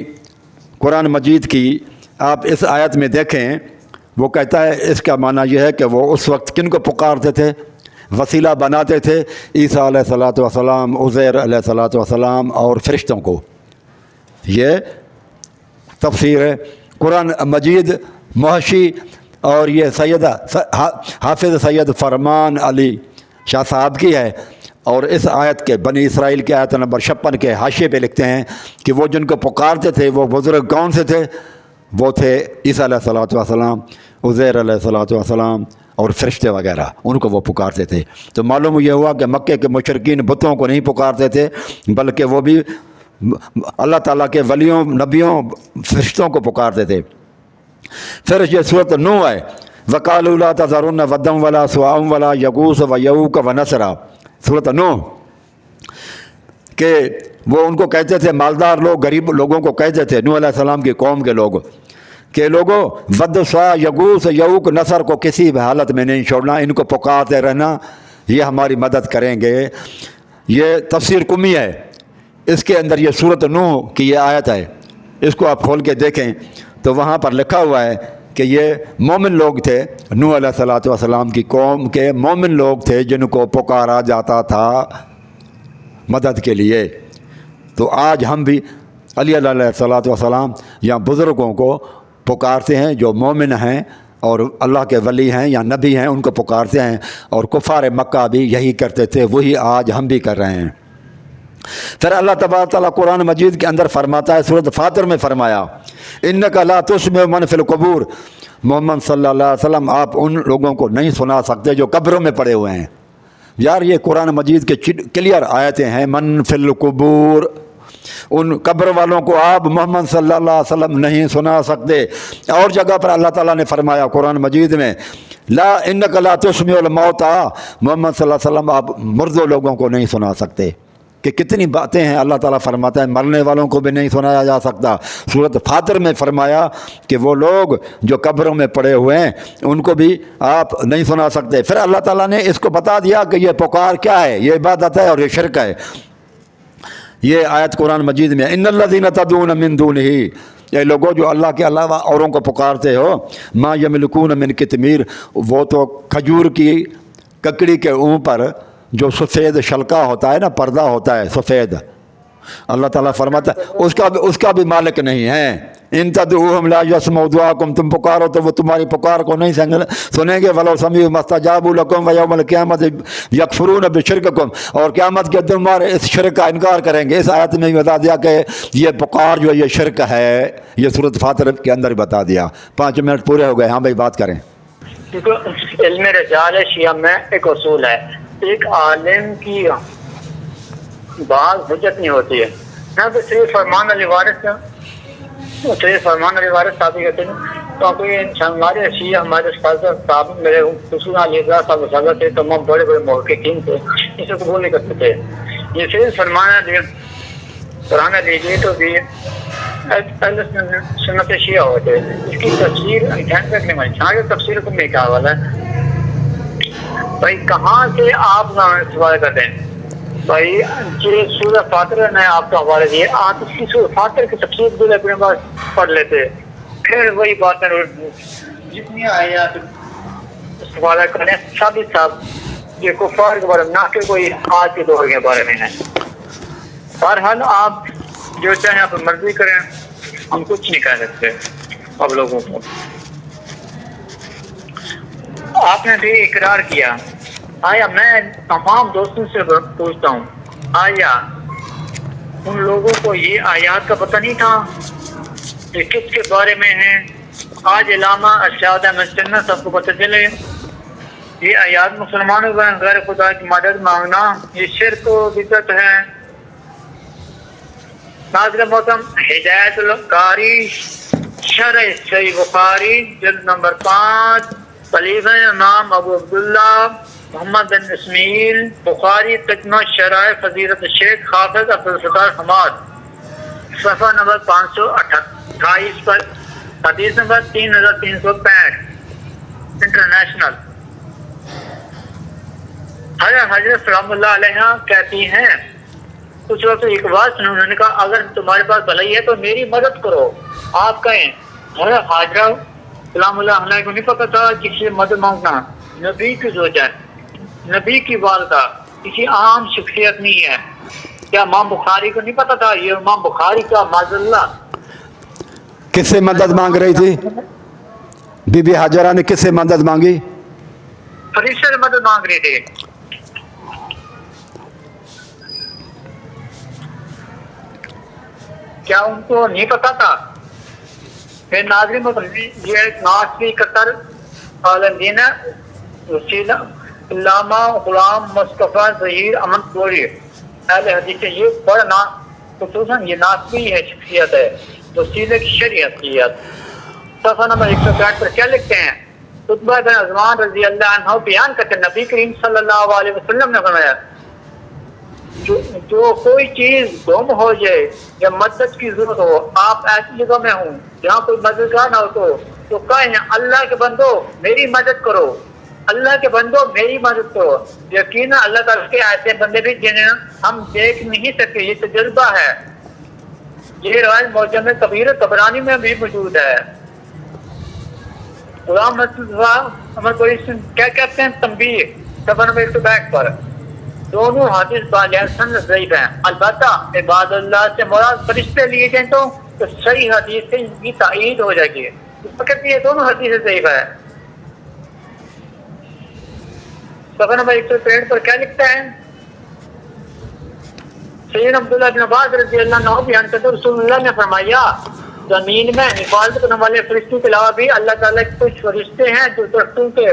قرآن مجید کی آپ اس آیت میں دیکھیں، وہ کہتا ہے اس کا معنی یہ ہے کہ وہ اس وقت کن کو پکارتے تھے؟ وسیلہ بناتے تھے عیسیٰ علیہ الصلوۃ والسلام، عزیر علیہ الصلوۃ والسلام اور فرشتوں کو۔ یہ تفسیر ہے قرآن مجید محشی، اور یہ حافظ سید فرمان علی شاہ صاحب کی ہے۔ اور اس آیت کے بنی اسرائیل کے آیت نمبر 56 کے حاشیے پہ لکھتے ہیں کہ وہ جن کو پکارتے تھے وہ بزرگ کون سے تھے؟ وہ تھے عیسیٰ علیہ الصلوۃ والسلام، عزیر علیہ الصلوۃ والسلام اور فرشتے وغیرہ، ان کو وہ پکارتے تھے۔ تو معلوم یہ ہوا کہ مکے کے مشرکین بتوں کو نہیں پکارتے تھے، بلکہ وہ بھی اللہ تعالیٰ کے ولیوں، نبیوں، فرشتوں کو پکارتے تھے۔ پھر یہ صورت نوح ہے، وَقَالُوا لَا تَذَرُنَّ وَدًّا وَلَا سُوَاعًا وَلَا يَغُوثَ وَيَعُوقَ وَنَسْرًا، صورت نوح، کہ وہ ان کو کہتے تھے، مالدار لوگ غریب لوگوں کو کہتے تھے، نوح علیہ السلام کی قوم کے لوگ، کہ لوگوں ود، سوا، یغوث، یعوق، نصر کو کسی بھی حالت میں نہیں چھوڑنا، ان کو پکارتے رہنا، یہ ہماری مدد کریں گے۔ یہ تفسیر قمی ہے، اس کے اندر یہ صورت نوح کی یہ آیت ہے، اس کو آپ کھول کے دیکھیں تو وہاں پر لکھا ہوا ہے کہ یہ مومن لوگ تھے، نوح علیہ الصلوۃ والسلام کی قوم کے مومن لوگ تھے جن کو پکارا جاتا تھا مدد کے لیے۔ تو آج ہم بھی علیہ الصلوۃ والسلام یا بزرگوں کو پکارتے ہیں جو مومن ہیں اور اللہ کے ولی ہیں یا نبی ہیں، ان کو پکارتے ہیں، اور کفار مکہ بھی یہی کرتے تھے، وہی آج ہم بھی کر رہے ہیں۔ پھر اللہ تبارک تعالیٰ قرآن مجید کے اندر فرماتا ہے، سورۃ فاطر میں فرمایا، انک لا تسمع من فی القبور، محمد صلی اللہ علیہ وسلم آپ ان لوگوں کو نہیں سنا سکتے جو قبروں میں پڑے ہوئے ہیں۔ یار یہ قرآن مجید کے کلیئر آیتیں ہیں، من فی القبور، ان قبر والوں کو آپ محمد صلی اللہ علیہ وسلم نہیں سنا سکتے۔ اور جگہ پر اللہ تعالیٰ نے فرمایا قرآن مجید میں، لا انک لا تسمع الموتى، محمد صلی اللہ علیہ وسلم آپ مردوں لوگوں کو نہیں سنا سکتے۔ کہ کتنی باتیں ہیں، اللہ تعالیٰ فرماتا ہے مرنے والوں کو بھی نہیں سنایا جا سکتا۔ سورۃ فاطر میں فرمایا کہ وہ لوگ جو قبروں میں پڑے ہوئے ہیں ان کو بھی آپ نہیں سنا سکتے۔ پھر اللہ تعالیٰ نے اس کو بتا دیا کہ یہ پکار کیا ہے، یہ عبادت ہے اور یہ شرک ہے۔ یہ آیت قرآن مجید میں، ان الذین تدعون من دونہ، یہ لوگوں جو اللہ کے علاوہ اوروں کو پکارتے ہو، ما یملکون من قطمیر، وہ تو کھجور کی ککڑی کے اوپر جو سفید شلکا ہوتا ہے نا، پردہ ہوتا ہے سفید، اللہ تعالیٰ فرماتا ہے اس کا بھی مالک نہیں ہے۔ ان تدعوہم لا یسمعوا دعاءکم، تم پکارو تو وہ تمہاری پکار کو نہیں سنیں گے، ولو سمعوا ما استجابوا لکم ویوم القیامۃ یکفرون بشرککم، اور قیامت کے دن تمہارے اس شرک کا انکار کریں گے۔ اس آیت میں بھی بتا دیا کہ یہ پکار جو یہ شرک ہے، یہ سورۃ فاطر کے اندر بتا دیا۔ 5 منٹ پورے ہو گئے، ہاں بھائی بات کریں۔ کیونکہ علم رجال شیعہ میں ایک اصول ہے، ایک عالم کی بات حجت نہیں ہوتی ہے، نہ کہ صرف فرمان علی وارث صاحب کہتے ہیں، تو کوئی ہمارے شیعہ، ہمارے استاد صاحب، میرے خصوصاً علی صاحب اساتذہ تھے، تمام بڑے بڑے محققین تھے، اسے قبول نہیں کرتے تھے۔ یہ صرف فرمان علی قرآن لیجیے تو بھی اہل سنت شیعہ ہوتے، اس کی تفسیر دھیان رکھنے میں تفسیر کو میں کیا حوالہ ہے بھائی، کہاں سے آپ سوال کرتے ہیں بھائی؟ یہ سورۃ فاطر نے آپ کو حوالے دیے، آپ اس کی سورۃ فاطر کی تفسیر کو اپنے پاس پڑھ لیتے، پھر وہی باتیں جتنی آیات استفادہ کریں سب یہ کفار کے بارے میں، نہ کہ کوئی آج کے دور کے بارے میں ہے۔ بہرحال آپ جو چاہیں آپ مرضی کریں، ہم کچھ نہیں کہہ سکتے اب لوگوں کو۔ آپ نے بھی اقرار کیا، آیا میں تمام دوستوں سے پوچھتا ہوں، آیا ان لوگوں کو یہ آیات کا پتہ نہیں تھا یہ کس کے بارے میں ہیں؟ آج علامہ ارشاد احمد چنہ سب کو پتہ چلے یہ آیات مسلمانوں کا غیر خدا کی مدد مانگنا یہ شرک و بدعت ہے۔ ناظرین محترم، ہدایت القاری شرح صحیح بخاری جلد نمبر 5، خلیفہ امام ابو عبداللہ محمد بن اسماعیل بخاری تجمہ شرائع فضیلت شیخ حافظ عبدالستار حماد، صفحہ نمبر 528 پر، حدیث نمبر 3365، انٹرنیشنل۔ حضرت سلام اللہ علیہ کہتی ہیں، اس وقت ایک بات سنو، انہوں نے کہا اگر تمہارے پاس بھلائی ہے تو میری مدد کرو۔ آپ کہیں حضرت حاجرہ سلام اللہ علیہ کو نہیں پتا تھا کسی سے مدد مانگنا، نبی کی سوچ ہے، نبی کی والدہ، کسی عام شخصیت نہیں ہے۔ کیا امام بخاری کو نہیں پتا تھا؟ یہ امام بخاری کا معاذ اللہ کس سے مدد مانگ رہی تھی؟ بی بی حاجرہ نے کس سے مدد مانگی؟ فرشتے سے مدد مانگ رہے تھے۔ کیا ان کو نہیں پتا تھا؟ پھر ناظرین یہ ناسوی قطر عالمدین وسیلہ علامہ غلام مصطفیٰ ظہیر امن پوری اہل حدیث، یہ بڑا خصوصاً یہ ناسوی ہے شخصیت ہے، وسیلہ کی شریعت. صفحہ نمبر 160 پر کیا لکھتے ہیں؟ عتبہ بن عثمان رضی اللہ عنہ بیان کرتے ہیں نبی کریم صلی اللہ علیہ وسلم نے فرمایا جو کوئی چیز گم ہو جائے یا مدد کی ضرورت ہو، آپ ایسی جگہ میں ہوں جہاں کوئی مددگار نہ ہو تو کہیں اللہ کے بندو میری مدد کرو، اللہ کے بندو میری مدد کرو. یقینا اللہ تعالیٰ کے ایسے بندے بھی جنہیں ہم دیکھ نہیں سکتے، یہ تجربہ ہے. یہ روایت معجم کبیر طبرانی میں بھی موجود ہے. غلام مصطفیٰ امر کوئی کیا کہتے ہیں؟ تنبیہ صفحہ نمبر 162 پر دونوں حدیث بالحسن ضعیف ہیں. البتہ عباد اللہ سے مراد فرشتے لیے جائیں تو صحیح حدیث سے ان کی تائید ہو جائے گی. اس وقت یہ دونوں حدیث ضعیف ہے. صفحہ نمبر 163 پر کیا لکھتا ہے؟ سیدنا عبداللہ بن عباس رضی اللہ عنہ بیان کرتے رسول اللہ نے فرمایا زمین میں حفاظت کرنے والے فرشتوں کے علاوہ بھی اللہ تعالیٰ کے کچھ فرشتے ہیں جو درختوں کے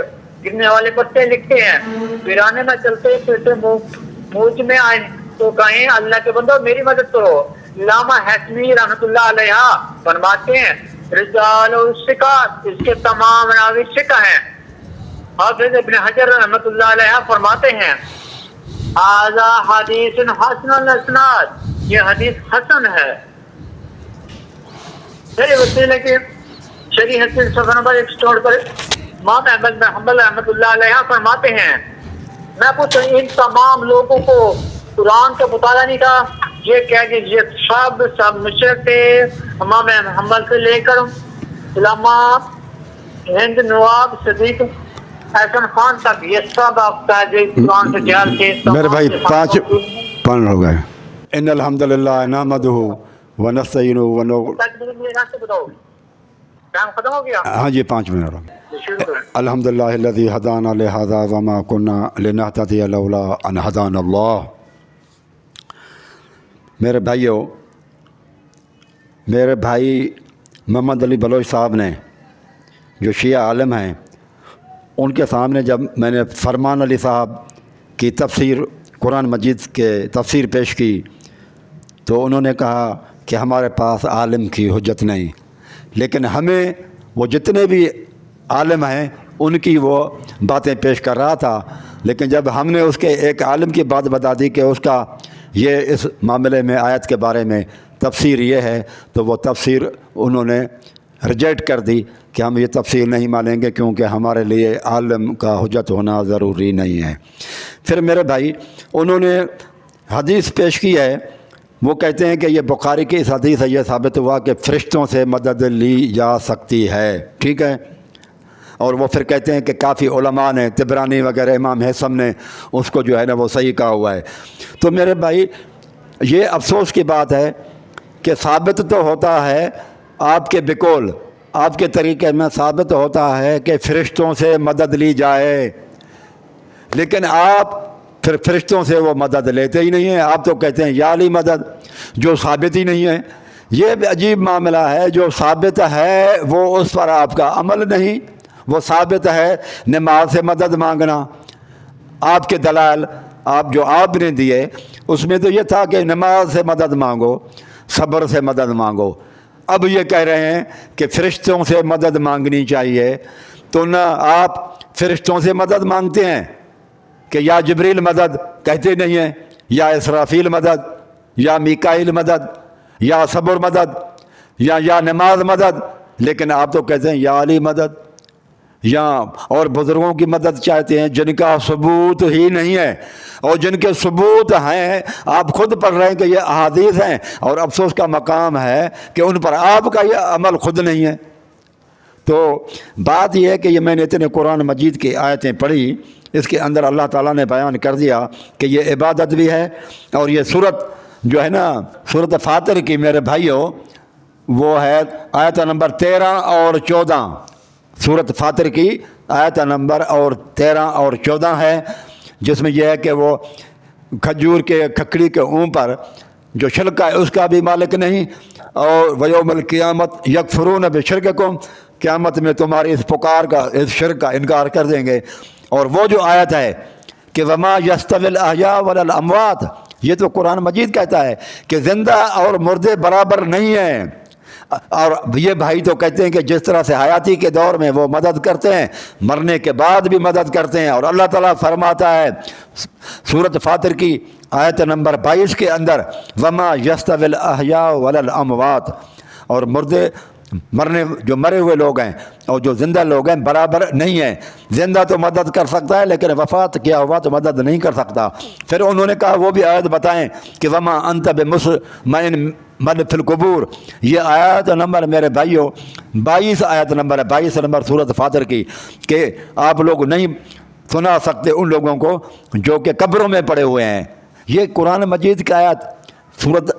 گرنے والے پتے لکھتے ہیں. ویرانے میں چلتے پھرتے موج میں آئے تو کہیں اللہ کے بندو میری مدد کرو. علامہ حسنی رحمۃ اللہ علیہ فرماتے ہیں رجال الثقات اس کے تمام راوی ثقہ ہیں. حافظ ابن حجر رحمۃ اللہ علیہ فرماتے ہیں ھذا حدیث حسن الاسناد، یہ حدیث حسن ہے. میرے وسیلے کی شریعت صفحہ نمبر 164 پر امام احمد بن حنبل رحمۃ اللہ علیہ فرماتے ہیں میں پوچھوں ان تمام لوگوں کو قرآن کا مطالعہ نہیں تھا؟ یہ کہہ کہ یہ سب مشرک تھے، امام حنبل سے لے کر علامہ ہند نواب صدیق احسن خان تک یہ سب قرآن سے جہل تھے. میرے بھائی 5 ہو گئے. ان الحمدللہ نحمدہ ونستعینہ بتاؤ ٹائم ختم ہو گیا؟ ہاں جی 5 منٹ ہو گئے. الحمدللہ الذی ہدانا لہذا وما کنا لنہتدی لولا ان ہدانا اللہ. میرے بھائیو، میرے بھائی محمد علی بلوچ صاحب نے جو شیعہ عالم ہیں، ان کے سامنے جب میں نے فرمان علی صاحب کی تفسیر قرآن مجید کے تفسیر پیش کی تو انہوں نے کہا کہ ہمارے پاس عالم کی حجت نہیں، لیکن ہمیں وہ جتنے بھی عالم ہیں ان کی وہ باتیں پیش کر رہا تھا. لیکن جب ہم نے اس کے ایک عالم کی بات بتا دی کہ اس کا یہ اس معاملے میں آیت کے بارے میں تفسیر یہ ہے تو وہ تفسیر انہوں نے ریجیکٹ کر دی کہ ہم یہ تفسیر نہیں مانیں گے کیونکہ ہمارے لیے عالم کا حجت ہونا ضروری نہیں ہے. پھر میرے بھائی انہوں نے حدیث پیش کی ہے، وہ کہتے ہیں کہ یہ بخاری کی اس حدیث سے یہ ثابت ہوا کہ فرشتوں سے مدد لی جا سکتی ہے. ٹھیک ہے. اور وہ پھر کہتے ہیں کہ کافی علماء نے طبرانی وغیرہ امام حسم نے اس کو جو ہے نا وہ صحیح کہا ہوا ہے. تو میرے بھائی یہ افسوس کی بات ہے کہ ثابت تو ہوتا ہے آپ کے بقول، آپ کے طریقے میں ثابت ہوتا ہے کہ فرشتوں سے مدد لی جائے، لیکن آپ پھر فرشتوں سے وہ مدد لیتے ہی نہیں ہیں. آپ تو کہتے ہیں یا علی مدد، جو ثابت ہی نہیں ہے. یہ بھی عجیب معاملہ ہے، جو ثابت ہے وہ اس پر آپ کا عمل نہیں. وہ ثابت ہے نماز سے مدد مانگنا، آپ کے دلائل آپ نے دیے اس میں تو یہ تھا کہ نماز سے مدد مانگو، صبر سے مدد مانگو. اب یہ کہہ رہے ہیں کہ فرشتوں سے مدد مانگنی چاہیے. تو نہ آپ فرشتوں سے مدد مانگتے ہیں کہ یا جبریل مدد کہتے نہیں ہیں، یا اسرافیل مدد، یا میکائیل مدد، یا صبر مدد، یا نماز مدد، لیکن آپ تو کہتے ہیں یا علی مدد، یا اور بزرگوں کی مدد چاہتے ہیں جن کا ثبوت ہی نہیں ہے. اور جن کے ثبوت ہیں آپ خود پڑھ رہے ہیں کہ یہ احادیث ہیں، اور افسوس کا مقام ہے کہ ان پر آپ کا یہ عمل خود نہیں ہے. تو بات یہ ہے کہ یہ میں نے اتنے قرآن مجید کی آیتیں پڑھی، اس کے اندر اللہ تعالیٰ نے بیان کر دیا کہ یہ عبادت بھی ہے. اور یہ صورت جو ہے نا صورت فاطر کی میرے بھائیوں، وہ ہے آیت نمبر 13 اور 14. صورت فاطر کی آیت نمبر اور 13 اور 14 ہے، جس میں یہ ہے کہ وہ کھجور کے کھکڑی کے اوپر جو چھلکا ہے اس کا بھی مالک نہیں، اور ویومل قیامت یکفرون بشرککم، قیامت میں تمہاری اس پکار کا، اس شرک کا انکار کر دیں گے۔ اور وہ جو آیت ہے کہ وما یستوی الاحیاء ولا الاموات، یہ تو قرآن مجید کہتا ہے کہ زندہ اور مردے برابر نہیں ہیں۔ اور یہ بھائی تو کہتے ہیں کہ جس طرح سے حیاتی کے دور میں وہ مدد کرتے ہیں، مرنے کے بعد بھی مدد کرتے ہیں۔ اور اللہ تعالیٰ فرماتا ہے سورۃ فاطر کی آیت نمبر 22 کے اندر وما یستوی الاحیاء ولا الاموات، اور جو مرے ہوئے لوگ ہیں اور جو زندہ لوگ ہیں برابر نہیں ہیں۔ زندہ تو مدد کر سکتا ہے لیکن وفات کیا ہوا تو مدد نہیں کر سکتا۔ پھر انہوں نے کہا وہ بھی آیت بتائیں کہ وما انت بمسمع من فی القبور، یہ آیت نمبر میرے بھائیو 22 آیت نمبر ہے، 22 نمبر سورۃ فاطر کی، کہ آپ لوگ نہیں سنا سکتے ان لوگوں کو جو کہ قبروں میں پڑے ہوئے ہیں۔ یہ قرآن مجید کی آیت سورۃ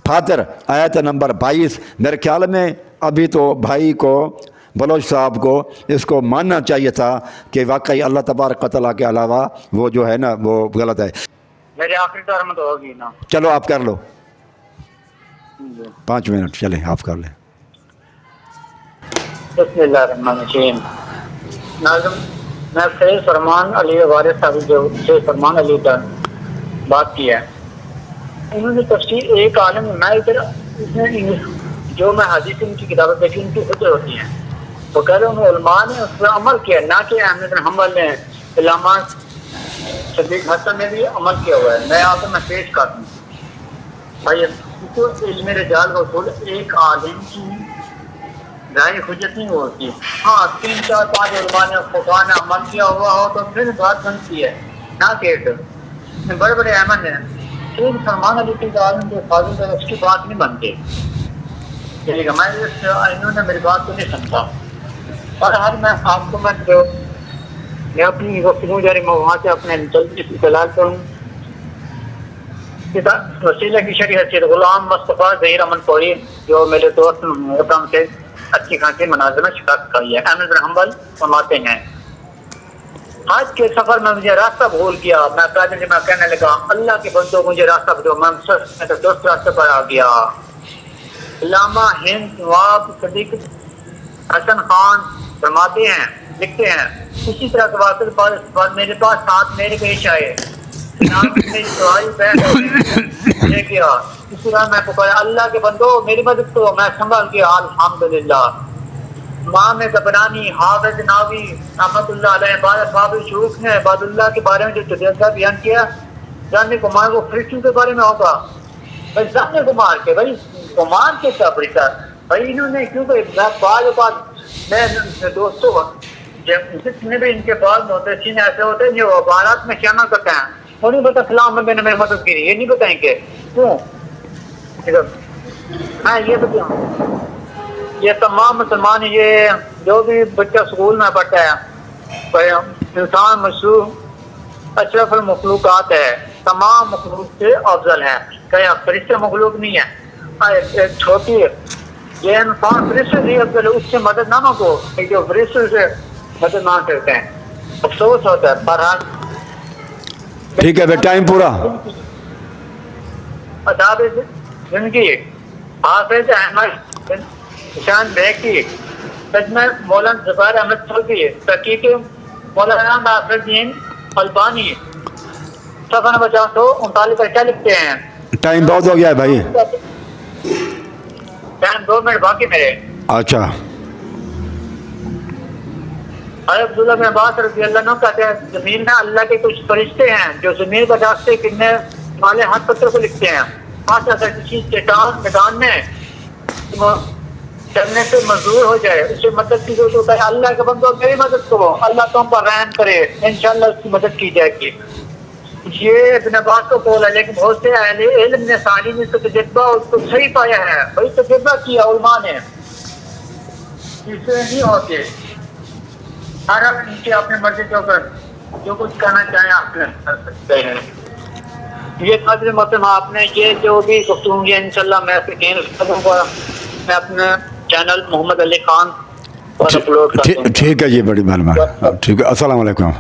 فاطر آیت نمبر 22، میرے خیال میں ابھی تو بھائی کو، بلوچ صاحب کو اس کو ماننا چاہیے تھا کہ واقعی اللہ تبارک و تعالیٰ کے علاوہ وہ جو ہے نا وہ غلط ہے۔ میرے آخری طور میں تو ہوگی نا، چلو آپ کر لو 5 منٹ، چلیں آپ کر لیں۔ بسم اللہ الرحمن الرحیم۔ ناظم، میں سید فرمان علی وارث صاحب جو سید فرمان علی کا بات کی ہے، انہوں نے تفسیر ایک عالم میں ادھر اس نے جو میں حدیث ان کی کتابیں دیکھی ان کی حجت ہوتی ہیں، وہ کہہ رہے ہیں علماء نے اس پر عمل کیا، نہ کہ احمد بن حنبل نے، علامہ صدیق حسن نے بھی عمل کیا ہوا ہے۔ میں آپ کو میں پیش کرتا ہوں بھائی، تو علم رجال و اصول ایک عالم کی ظاہر حجت نہیں ہوتی، ہاں 3 4 5 علماء نے فقہاء نے عمل کیا ہوا ہو تو پھر بات بنتی ہے، نہ کہ بڑے بڑے احمد ہیں سید فرمان علی کے عالم کے فاضل ہے، اس کی بات نہیں بنتی۔ میں انہوں نے میری بات کو نہیں سمجھا، اور ہر میں آپ کو میں اپنی گفتگو جاری میں وہاں سے اپنے دلال کروں۔ وسیلہ کی شریعت حیثیت غلام مصطفیٰ ظہیر امن پوری جو میرے دوست محترم سے اچھی خاصی مناظر میں شکست کری ہے۔ احمد بن حنبل فرماتے ہیں حج کے سفر میں مجھے راستہ بھول گیا، میں پیدل میں کہنے لگا اللہ کے بندوں مجھے راستہ بتاؤ، میں تو دوست راستے پر آ گیا۔ علامہ ہند نواب صدیق حسن خان فرماتے ہیں، لکھتے ہیں اسی طرح کے واقعے بعد میرے پاس ساتھ میرے پیش آئے، لے گیا، اس طرح میں پکارا اللہ کے بندو میری مدد کرو، میں سنبھل گیا الحمدللہ۔ امام زبرانی، حافظ ناوی رحمۃ اللہ علیہ، باب شروف نے عباد اللہ کے بارے میں جو تجربہ بیان کیا، جاننے گمار وہ فرشتوں کے بارے میں ہوگا، بھائی جاننے گمار کے، بھائی گمار کے کیا فرشتہ، بھائی انہوں نے کیونکہ میں دوستوں جتنے بھی ان کے بعد محدثین ایسے ہوتے ہیں جو عبارات میں کیا نہ کرتے ہیں، وہ نہیں پتا فلاں بندے نے میری مدد کی، یہ نہیں بتائیں گے کیوں، ہاں یہ بتاؤں یہ تمام مسلمان، یہ جو بھی بچہ اسکول میں پڑھتا ہے، انسان مشروع اشرف المخلوقات ہے، تمام مخلوق سے افضل ہے، کیا فرشتے مخلوق نہیں ہے، چھوٹی یہ انسان فرشتے سے افضل ہے، اس سے مدد نہ مانگو، جو فرشتے سے مدد مانگ سکتے ہیں، افسوس ہوتا ہے۔ بہرحال ٹھیک ہے، ٹائم پورا۔ آداب زندگی حافظ احمد شان بیگ کی سجمہ مولانا زبیر احمد چودھری، تحقیق مولانا ناصر الدین البانی، صفحہ نمبر 439 پر کیا لکھتے ہیں؟ ٹائم بہت ہو گیا ہے بھائی، ٹائم 2 منٹ باقی میرے۔ اچھا، عبداللہ بن عباس رضی اللہ عنہ کہتے ہیں زمین میں اللہ کے کچھ فرشتے ہیں جو زمین پر راستے گرنے والے ہاتھ پتھر کو لکھتے ہیں، خاص اگر کسی چٹان میدان میں چلنے سے منظور ہو جائے، اسے مدد کی ضرورت ہوتا ہے، اللہ کے بندوں میری مدد کرو، اللہ تم پر رحم کرے، انشاءاللہ اس کی مدد کی جائے گی۔ یہ ابن عباس کو قول ہے، لیکن بہت سے اہل علم نے ساری نے تجربہ اس کو صحیح پایا ہے، بھائی تجربہ کیا علماء نے، اس سے نہیں ہوتے، ہر ان کی اپنے مرضی کے اوپر جو کچھ کہنا چاہیں آپ کر سکتے ہیں۔ یہ قدر محترم آپ نے یہ جو بھی گفتگو کی انشاءاللہ میں میں اپنے چینل محمد علی خان پر اپلوڈ کرتا ہوں۔ ٹھیک ہے جی، بڑی مہربانی، ٹھیک ہے، السلام علیکم۔